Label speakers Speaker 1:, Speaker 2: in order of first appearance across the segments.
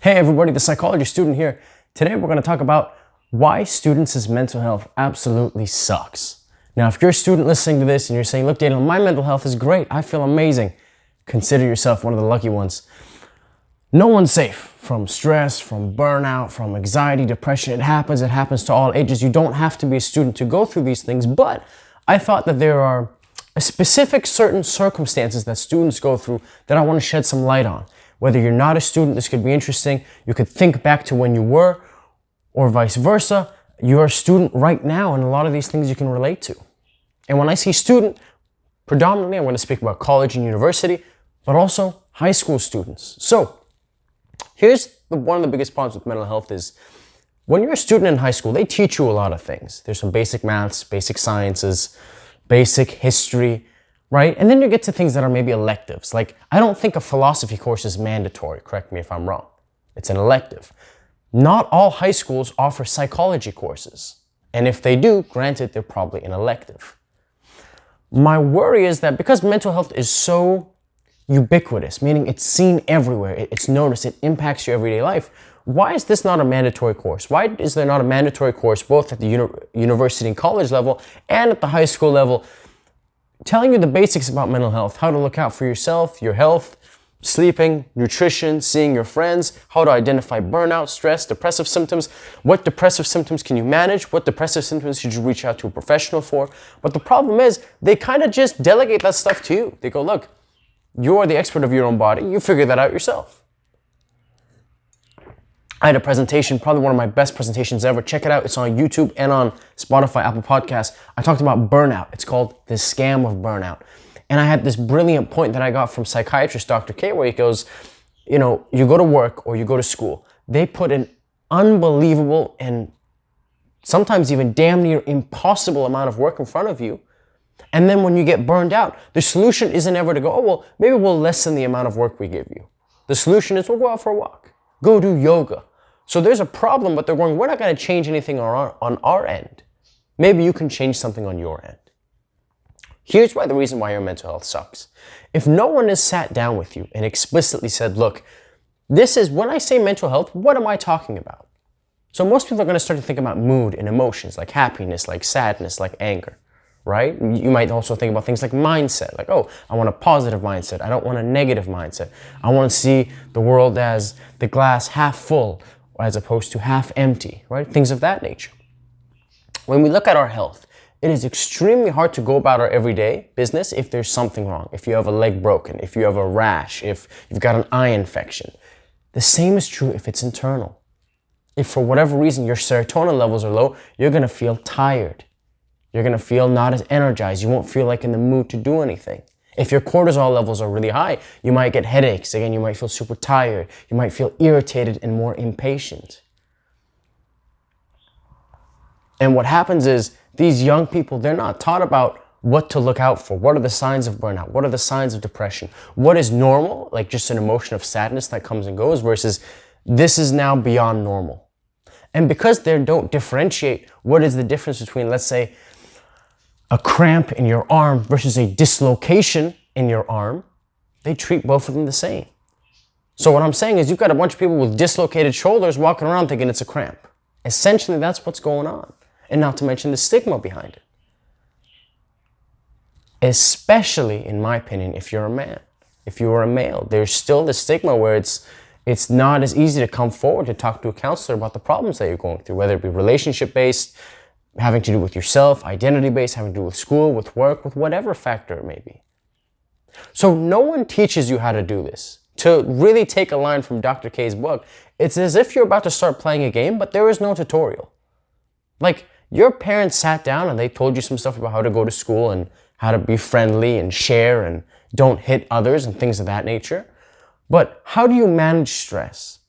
Speaker 1: Hey everybody, the psychology student here. Today we're going to talk about why students' mental health absolutely sucks. Now, if you're a student listening to this and you're saying, look, Daniel, my mental health is great, I feel amazing, consider yourself one of the lucky ones. No one's safe from stress, from burnout, from anxiety, depression. It happens to all ages. You don't have to be a student to go through these things, but I thought that there are specific certain circumstances that students go through that I want to shed some light on. Whether you're not a student, this could be interesting. You could think back to when you were, or vice versa. You're a student right now, and a lot of these things you can relate to. And when I say student, predominantly I'm going to speak about college and university, but also high school students. So here's one of the biggest problems with mental health is when you're a student in high school, they teach you a lot of things. There's some basic maths, basic sciences, basic history, right? And then you get to things that are maybe electives. Like, I don't think a philosophy course is mandatory. Correct me if I'm wrong. It's an elective. Not all high schools offer psychology courses. And if they do, granted, they're probably an elective. My worry is that because mental health is so ubiquitous, meaning it's seen everywhere, it's noticed, it impacts your everyday life, why is this not a mandatory course? Why is there not a mandatory course both at the university and college level and at the high school level, telling you the basics about mental health, how to look out for yourself, your health, sleeping, nutrition, seeing your friends, how to identify burnout, stress, depressive symptoms, what depressive symptoms can you manage, what depressive symptoms should you reach out to a professional for. But the problem is they kind of just delegate that stuff to you. They go, look, you're the expert of your own body, you figure that out yourself. I had a presentation, probably one of my best presentations ever. Check it out. It's on YouTube and on Spotify, Apple Podcasts. I talked about burnout. It's called The Scam of Burnout. And I had this brilliant point that I got from psychiatrist Dr. K, where he goes, you know, you go to work or you go to school. They put an unbelievable and sometimes even damn near impossible amount of work in front of you. And then when you get burned out, the solution isn't ever to go, oh, well, maybe we'll lessen the amount of work we give you. The solution is we'll go out for a walk. Go do yoga. So there's a problem, but they're going, we're not going to change anything on our end. Maybe you can change something on your end. Here's the reason why your mental health sucks. If no one has sat down with you and explicitly said, look, this is, when I say mental health, what am I talking about? So most people are going to start to think about mood and emotions, like happiness, like sadness, like anger, right? You might also think about things like mindset, like, oh, I want a positive mindset. I don't want a negative mindset. I want to see the world as the glass half full as opposed to half empty, right? Things of that nature. When we look at our health, it is extremely hard to go about our everyday business if there's something wrong, if you have a leg broken, if you have a rash, if you've got an eye infection. The same is true if it's internal. If for whatever reason your serotonin levels are low, you're going to feel tired. You're going to feel not as energized. You won't feel like in the mood to do anything. If your cortisol levels are really high, you might get headaches. Again, you might feel super tired. You might feel irritated and more impatient. And what happens is these young people, they're not taught about what to look out for. What are the signs of burnout? What are the signs of depression? What is normal, like just an emotion of sadness that comes and goes, versus this is now beyond normal. And because they don't differentiate what is the difference between, let's say, a cramp in your arm versus a dislocation in your arm, they treat both of them the same. So what I'm saying is you've got a bunch of people with dislocated shoulders walking around thinking it's a cramp. Essentially, that's what's going on. And not to mention the stigma behind it. Especially, in my opinion, if you're a man. If you are a male, there's still the stigma where it's not as easy to come forward to talk to a counselor about the problems that you're going through, whether it be relationship-based, having to do with yourself, identity-based, having to do with school, with work, with whatever factor it may be. So no one teaches you how to do this. To really take a line from Dr. K's book, it's as if you're about to start playing a game, but there is no tutorial. Like, your parents sat down and they told you some stuff about how to go to school and how to be friendly and share and don't hit others and things of that nature. But how do you manage stress?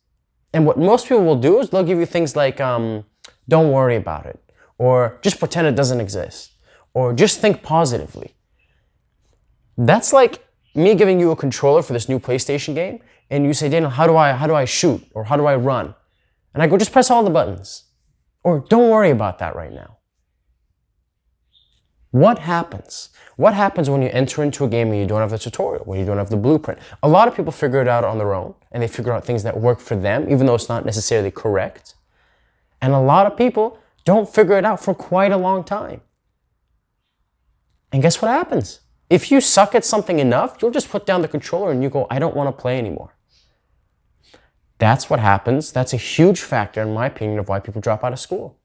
Speaker 1: And what most people will do is they'll give you things like, don't worry about it. Or just pretend it doesn't exist. Or just think positively. That's like me giving you a controller for this new PlayStation game, and you say, Daniel, how do I shoot? Or how do I run? And I go, just press all the buttons. Or don't worry about that right now. What happens? What happens when you enter into a game and you don't have the tutorial, when you don't have the blueprint? A lot of people figure it out on their own, and they figure out things that work for them, even though it's not necessarily correct. And a lot of people don't figure it out for quite a long time. And guess what happens? If you suck at something enough, you'll just put down the controller and you go, I don't want to play anymore. That's what happens. That's a huge factor, in my opinion, of why people drop out of school,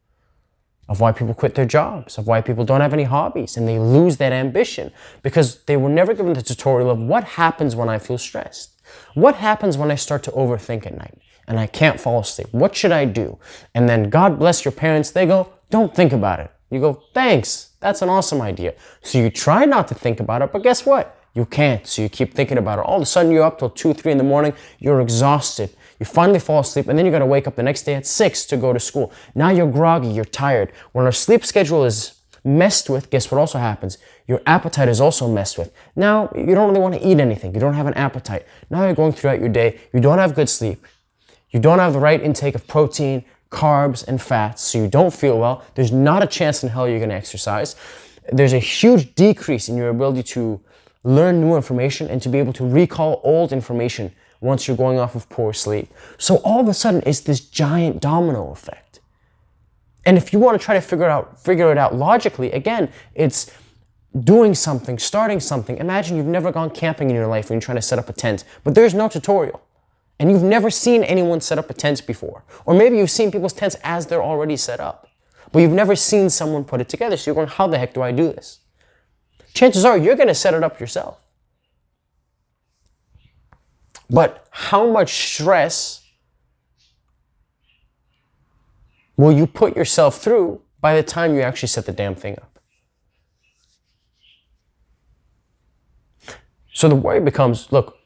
Speaker 1: of why people quit their jobs, of why people don't have any hobbies, and they lose that ambition because they were never given the tutorial of what happens when I feel stressed. What happens when I start to overthink at night and I can't fall asleep? What should I do? And then God bless your parents, they go, don't think about it. You go, thanks, that's an awesome idea. So you try not to think about it, but guess what? You can't, so you keep thinking about it. All of a sudden you're up till 2, 3 in the morning, you're exhausted. You finally fall asleep, and then you gotta wake up the next day at 6 to go to school. Now you're groggy, you're tired. When our sleep schedule is messed with, guess what also happens? Your appetite is also messed with. Now you don't really wanna eat anything. You don't have an appetite. Now you're going throughout your day, you don't have good sleep. You don't have the right intake of protein, carbs, and fats, so you don't feel well. There's not a chance in hell you're gonna exercise. There's a huge decrease in your ability to learn new information and to be able to recall old information once you're going off of poor sleep. So all of a sudden, it's this giant domino effect. And if you want to try to figure it out logically, again, it's doing something, starting something. Imagine you've never gone camping in your life and you're trying to set up a tent, but there's no tutorial. And you've never seen anyone set up a tent before. Or maybe you've seen people's tents as they're already set up, but you've never seen someone put it together. So you're going, how the heck do I do this? Chances are you're going to set it up yourself. But how much stress will you put yourself through by the time you actually set the damn thing up? So the worry becomes, look,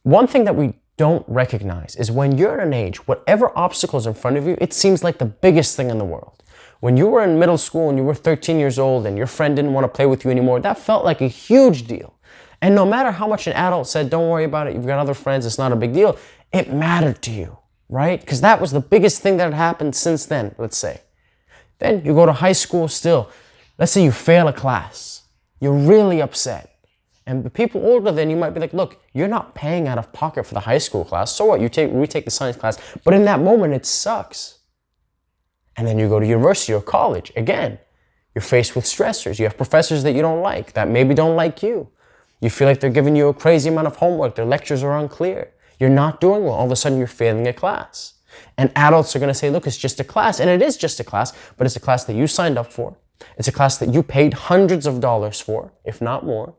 Speaker 1: one thing that we don't recognize is when you're at an age, whatever obstacles in front of you, it seems like the biggest thing in the world. When you were in middle school and you were 13 years old and your friend didn't want to play with you anymore, that felt like a huge deal. And no matter how much an adult said, don't worry about it, you've got other friends, it's not a big deal, it mattered to you, right? Because that was the biggest thing that had happened since then, let's say. Then you go to high school still. Let's say you fail a class. You're really upset. And the people older than you might be like, look, you're not paying out of pocket for the high school class. So what? You retake the science class. But in that moment, it sucks. And then you go to university or college. Again, you're faced with stressors. You have professors that you don't like, that maybe don't like you. You feel like they're giving you a crazy amount of homework. Their lectures are unclear. You're not doing well. All of a sudden, you're failing a class. And adults are going to say, look, it's just a class. And it is just a class, but it's a class that you signed up for. It's a class that you paid hundreds of dollars for, if not more.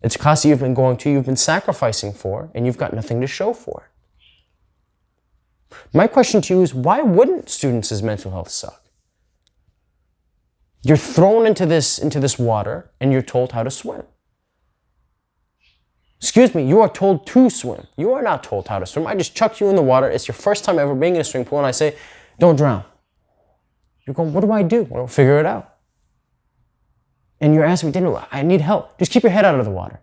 Speaker 1: It's a class that you've been going to, you've been sacrificing for, and you've got nothing to show for it. My question to you is, why wouldn't students' mental health suck? You're thrown into this water, and you're told how to swim. Excuse me, you are told to swim. You are not told how to swim. I just chucked you in the water. It's your first time ever being in a swimming pool, and I say, don't drown. You're going, what do I do? Well, figure it out. And you're asking me, Daniel, I need help. Just keep your head out of the water.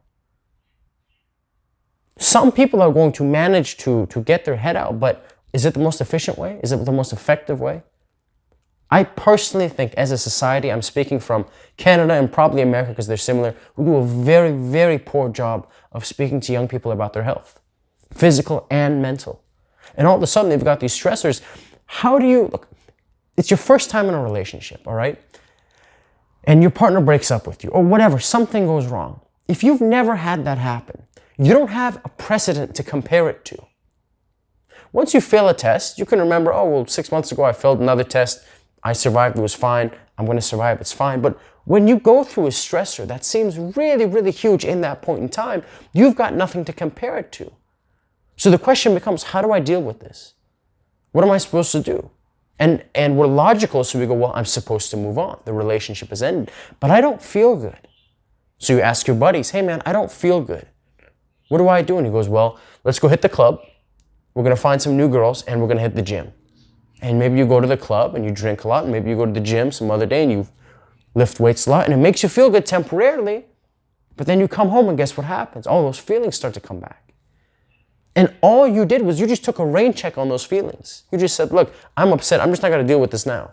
Speaker 1: Some people are going to manage to get their head out, but is it the most efficient way? Is it the most effective way? I personally think as a society, I'm speaking from Canada and probably America because they're similar, we do a very, very poor job of speaking to young people about their health, physical and mental. And all of a sudden they've got these stressors. How do you, look, it's your first time in a relationship, all right? And your partner breaks up with you or whatever, something goes wrong. If you've never had that happen, you don't have a precedent to compare it to. Once you fail a test, you can remember, oh, well, 6 months ago I failed another test. I survived, it was fine. I'm going to survive, it's fine. But when you go through a stressor that seems really, really huge in that point in time, you've got nothing to compare it to. So the question becomes, how do I deal with this? What am I supposed to do? And we're logical, so we go, well, I'm supposed to move on. The relationship has ended, but I don't feel good. So you ask your buddies, hey man, I don't feel good. What do I do? And he goes, well, let's go hit the club. We're going to find some new girls and we're going to hit the gym. And maybe you go to the club and you drink a lot, and maybe you go to the gym some other day and you lift weights a lot, and it makes you feel good temporarily, but then you come home and guess what happens? All those feelings start to come back. And all you did was you just took a rain check on those feelings. You just said, look, I'm upset. I'm just not going to deal with this now.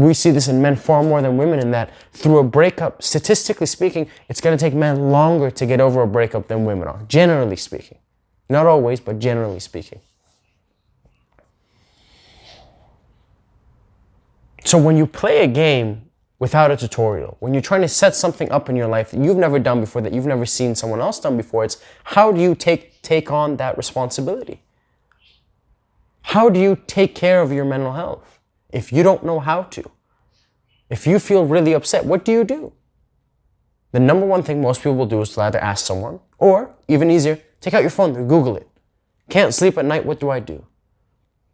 Speaker 1: We see this in men far more than women, in that through a breakup, statistically speaking, it's going to take men longer to get over a breakup than women are, generally speaking. Not always, but generally speaking. So when you play a game without a tutorial, when you're trying to set something up in your life that you've never done before, that you've never seen someone else done before, it's how do you take on that responsibility? How do you take care of your mental health if you don't know how to? If you feel really upset, what do you do? The number one thing most people will do is to either ask someone, or even easier, take out your phone and Google it. Can't sleep at night, what do I do?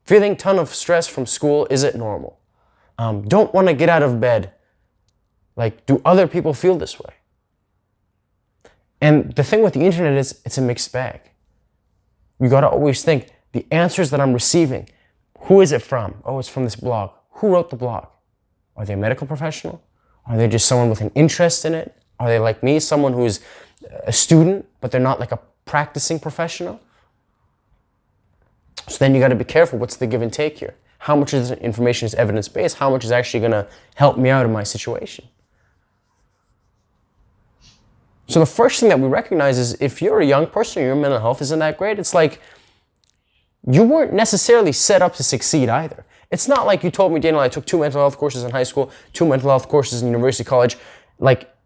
Speaker 1: Feeling a ton of stress from school, is it normal? Don't want to get out of bed. Like, do other people feel this way? And the thing with the internet is, it's a mixed bag. You got to always think, the answers that I'm receiving, who is it from? Oh, it's from this blog. Who wrote the blog? Are they a medical professional? Are they just someone with an interest in it? Are they like me, someone who's a student, but they're not like a practicing professional? So then you got to be careful. What's the give and take here? How much of this information is evidence-based? How much is actually going to help me out in my situation? So the first thing that we recognize is, if you're a young person, your mental health isn't that great, it's like you weren't necessarily set up to succeed either. It's not like you told me, Daniel, I took 2 mental health courses in high school, 2 mental health courses in university college,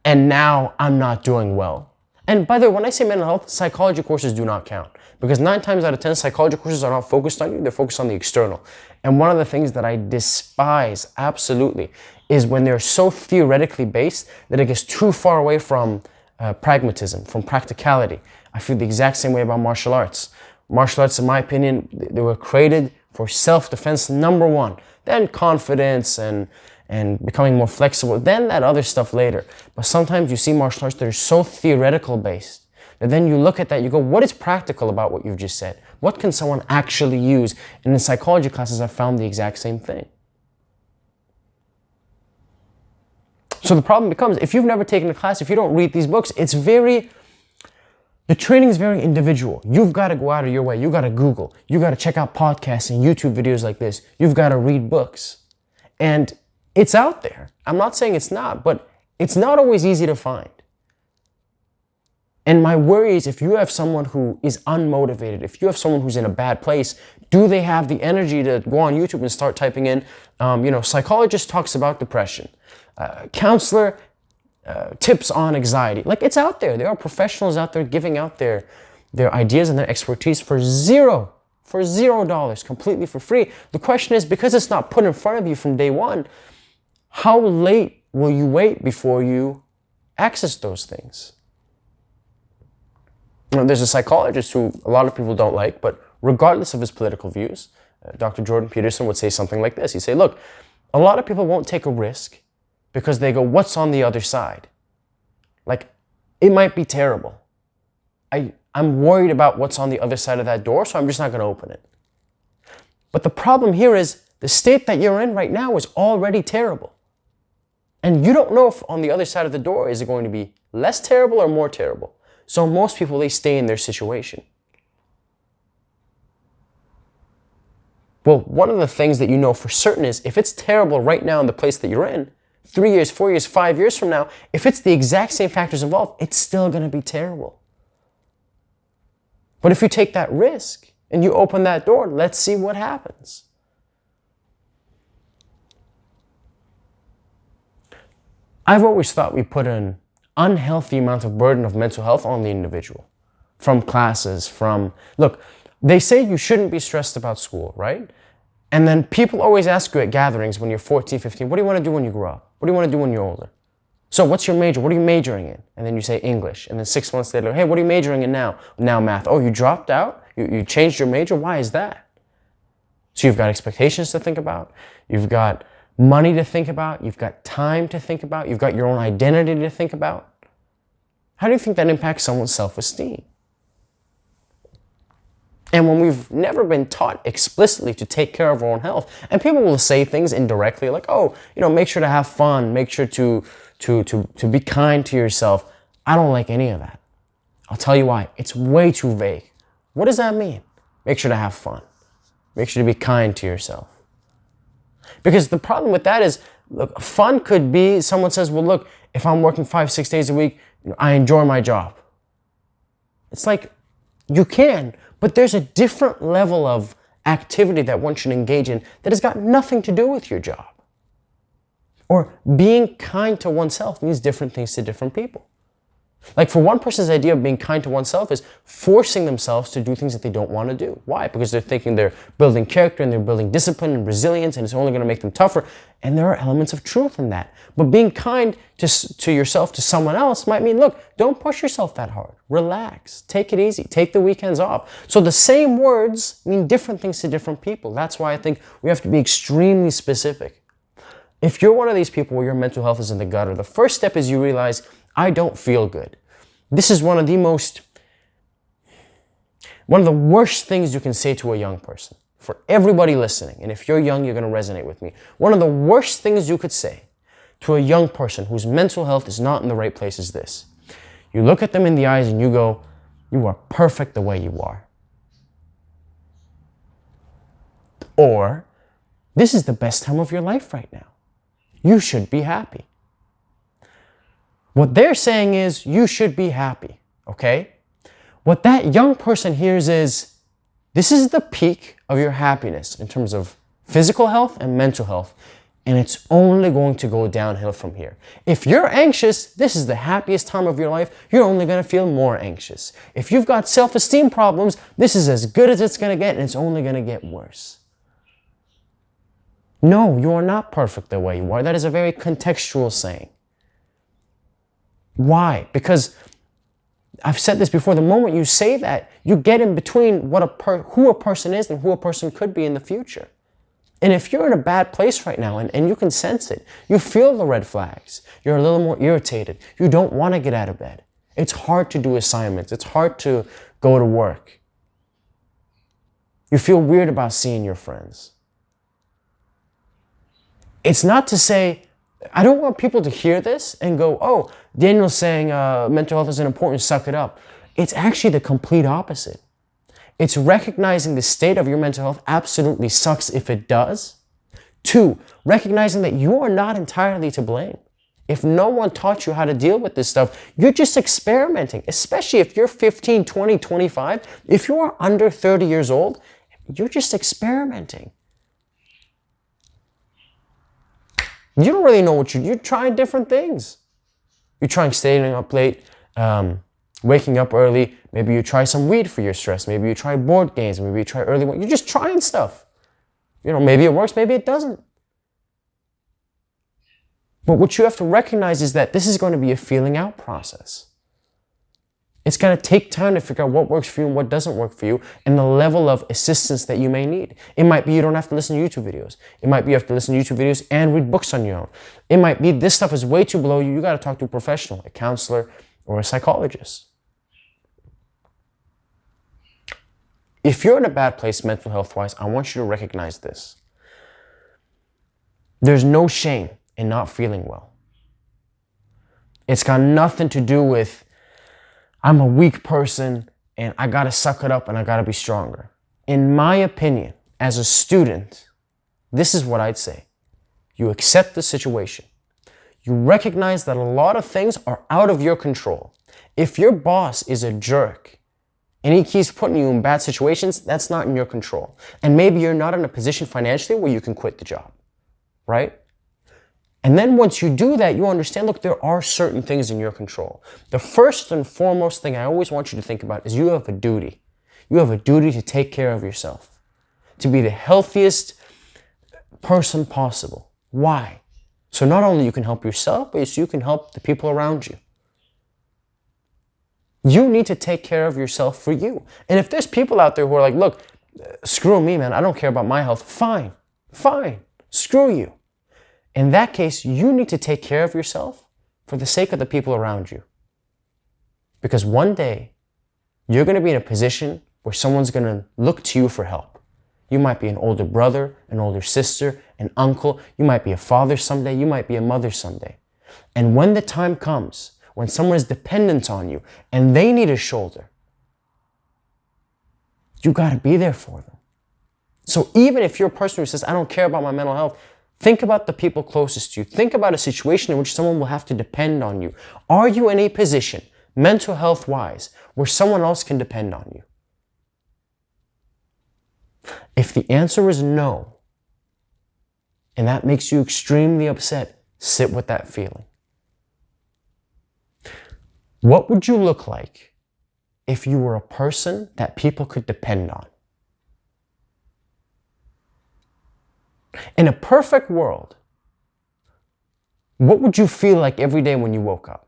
Speaker 1: and now I'm not doing well. And by the way, when I say mental health, psychology courses do not count. Because 9 times out of 10, psychology courses are not focused on you, they're focused on the external. And one of the things that I despise, absolutely, is when they're so theoretically based that it gets too far away from pragmatism, from practicality. I feel the exact same way about martial arts. Martial arts, in my opinion, they were created for self-defense, number one. Then confidence and becoming more flexible. Then that other stuff later. But sometimes you see martial arts that are so theoretical based that then you look at that, you go, what is practical about what you've just said? What can someone actually use? And in psychology classes, I found the exact same thing. So the problem becomes, if you've never taken a class, if you don't read these books, the training is very individual. You've got to go out of your way. You've got to Google. You've got to check out podcasts and YouTube videos like this. You've got to read books. And it's out there. I'm not saying it's not, but it's not always easy to find. And my worry is, if you have someone who is unmotivated, if you have someone who's in a bad place, do they have the energy to go on YouTube and start typing in, psychologist talks about depression, counselor tips on anxiety? Like, it's out there. There are professionals out there giving out their ideas and their expertise for $0, completely for free. The question is, because it's not put in front of you from day one, how late will you wait before you access those things? There's a psychologist who a lot of people don't like, but regardless of his political views, Dr. Jordan Peterson would say something like this. He'd say, look, a lot of people won't take a risk because they go, what's on the other side? Like, it might be terrible. I'm worried about what's on the other side of that door, so I'm just not going to open it. But the problem here is, the state that you're in right now is already terrible. And you don't know if on the other side of the door, is it going to be less terrible or more terrible? So most people, they stay in their situation. Well, one of the things that you know for certain is, if it's terrible right now in the place that you're in, 3 years, 4 years, 5 years from now, if it's the exact same factors involved, it's still going to be terrible. But if you take that risk and you open that door, let's see what happens. I've always thought we put an unhealthy amount of burden of mental health on the individual. From classes, look, they say you shouldn't be stressed about school, right? And then people always ask you at gatherings when you're 14, 15, what do you want to do when you grow up? What do you want to do when you're older? So what's your major? What are you majoring in? And then you say English. And then 6 months later, hey, what are you majoring in now? Now math. Oh, you dropped out? You changed your major? Why is that? So you've got expectations to think about. You've got money to think about. You've got time to think about. You've got your own identity to think about. How do you think that impacts someone's self-esteem? And when we've never been taught explicitly to take care of our own health, and people will say things indirectly like, oh, make sure to have fun, make sure to be kind to yourself. I don't like any of that. I'll tell you why. It's way too vague. What does that mean? Make sure to have fun. Make sure to be kind to yourself. Because the problem with that is, Look, fun could be someone says, well, look, if I'm working 5-6 days a week, I enjoy my job. It's like, you can, but there's a different level of activity that one should engage in that has got nothing to do with your job. Or being kind to oneself means different things to different people. Like for one person's idea of being kind to oneself is forcing themselves to do things that they don't want to do. Why? Because they're thinking they're building character and they're building discipline and resilience and it's only going to make them tougher. And there are elements of truth in that. But being kind to yourself, to someone else might mean, look, don't push yourself that hard. Relax. Take it easy. Take the weekends off. So the same words mean different things to different people. That's why I think we have to be extremely specific. If you're one of these people where your mental health is in the gutter, the first step is you realize, I don't feel good. This is one of the worst things you can say to a young person. For everybody listening, and if you're young, you're going to resonate with me. One of the worst things you could say to a young person whose mental health is not in the right place is this. You look at them in the eyes and you go, you are perfect the way you are. Or, this is the best time of your life right now. You should be happy. What they're saying is, you should be happy, okay? What that young person hears is, this is the peak of your happiness in terms of physical health and mental health, and it's only going to go downhill from here. If you're anxious, this is the happiest time of your life. You're only going to feel more anxious. If you've got self-esteem problems, this is as good as it's going to get, and it's only going to get worse. No, you are not perfect the way you are. That is a very contextual saying. Why? Because I've said this before, the moment you say that, you get in between who a person is and who a person could be in the future. And if you're in a bad place right now and you can sense it, you feel the red flags, you're a little more irritated, you don't want to get out of bed. It's hard to do assignments, it's hard to go to work. You feel weird about seeing your friends. It's not to say, I don't want people to hear this and go, oh, Daniel's saying mental health isn't important, suck it up. It's actually the complete opposite. It's recognizing the state of your mental health absolutely sucks if it does. 2, recognizing that you are not entirely to blame. If no one taught you how to deal with this stuff, you're just experimenting, especially if you're 15, 20, 25. If you are under 30 years old, you're just experimenting. You don't really know what you're trying different things. You're trying staying up late, waking up early. Maybe you try some weed for your stress. Maybe you try board games. Maybe you try early. You're just trying stuff. You know, maybe it works, maybe it doesn't. But what you have to recognize is that this is going to be a feeling out process. It's going to take time to figure out what works for you and what doesn't work for you and the level of assistance that you may need. It might be you don't have to listen to YouTube videos. It might be you have to listen to YouTube videos and read books on your own. It might be this stuff is way too below you. You got to talk to a professional, a counselor, or a psychologist. If you're in a bad place mental health-wise, I want you to recognize this. There's no shame in not feeling well. It's got nothing to do with I'm a weak person and I gotta suck it up and I gotta be stronger. In my opinion, as a student, this is what I'd say. You accept the situation. You recognize that a lot of things are out of your control. If your boss is a jerk and he keeps putting you in bad situations, that's not in your control. And maybe you're not in a position financially where you can quit the job, right? And then once you do that, you understand, look, there are certain things in your control. The first and foremost thing I always want you to think about is you have a duty. You have a duty to take care of yourself, to be the healthiest person possible. Why? So not only you can help yourself, but so you can help the people around you. You need to take care of yourself for you. And if there's people out there who are like, look, screw me, man, I don't care about my health. Fine, screw you. In that case, you need to take care of yourself for the sake of the people around you. Because one day, you're going to be in a position where someone's going to look to you for help. You might be an older brother, an older sister, an uncle. You might be a father someday. You might be a mother someday. And when the time comes, when someone is dependent on you and they need a shoulder, you got to be there for them. So even if you're a person who says, I don't care about my mental health, Think about the people closest to you. Think about a situation in which someone will have to depend on you. Are you in a position, mental health wise, where someone else can depend on you? If the answer is no, and that makes you extremely upset, sit with that feeling. What would you look like if you were a person that people could depend on? In a perfect world, what would you feel like every day when you woke up?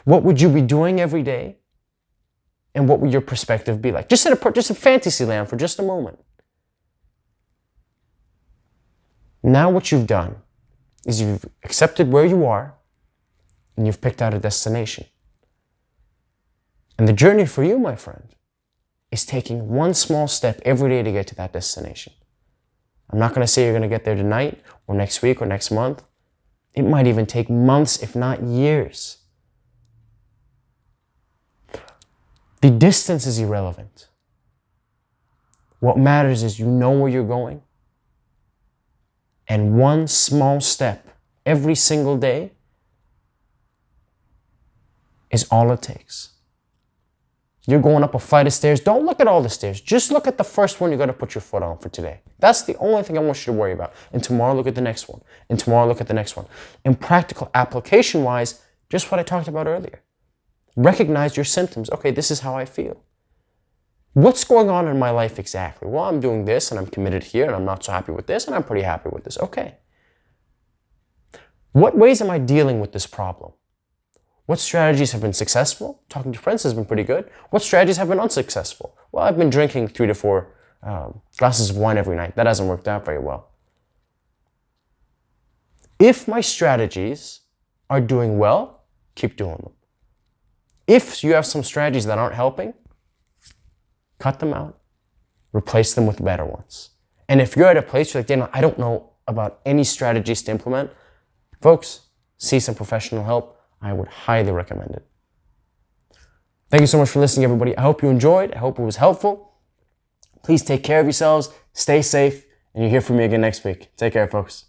Speaker 1: What would you be doing every day? And what would your perspective be like? Just in fantasy land for just a moment. Now what you've done is you've accepted where you are and you've picked out a destination. And the journey for you, my friend, is taking one small step every day to get to that destination. I'm not going to say you're going to get there tonight or next week or next month. It might even take months, if not years. The distance is irrelevant. What matters is you know where you're going. And one small step every single day is all it takes. You're going up a flight of stairs. Don't look at all the stairs. Just look at the first one you got to put your foot on for today. That's the only thing I want you to worry about. And tomorrow, look at the next one. And tomorrow, look at the next one. In practical application-wise, just what I talked about earlier. Recognize your symptoms. Okay, this is how I feel. What's going on in my life exactly? Well, I'm doing this and I'm committed here and I'm not so happy with this and I'm pretty happy with this. Okay. What ways am I dealing with this problem? What strategies have been successful? Talking to friends has been pretty good. What strategies have been unsuccessful? Well, I've been drinking 3 to 4 glasses of wine every night. That hasn't worked out very well. If my strategies are doing well, keep doing them. If you have some strategies that aren't helping, cut them out, replace them with better ones. And if you're at a place you're like, Daniel, I don't know about any strategies to implement, folks, see some professional help. I would highly recommend it. Thank you so much for listening, everybody. I hope you enjoyed. I hope it was helpful. Please take care of yourselves, stay safe, and you'll hear from me again next week. Take care, folks.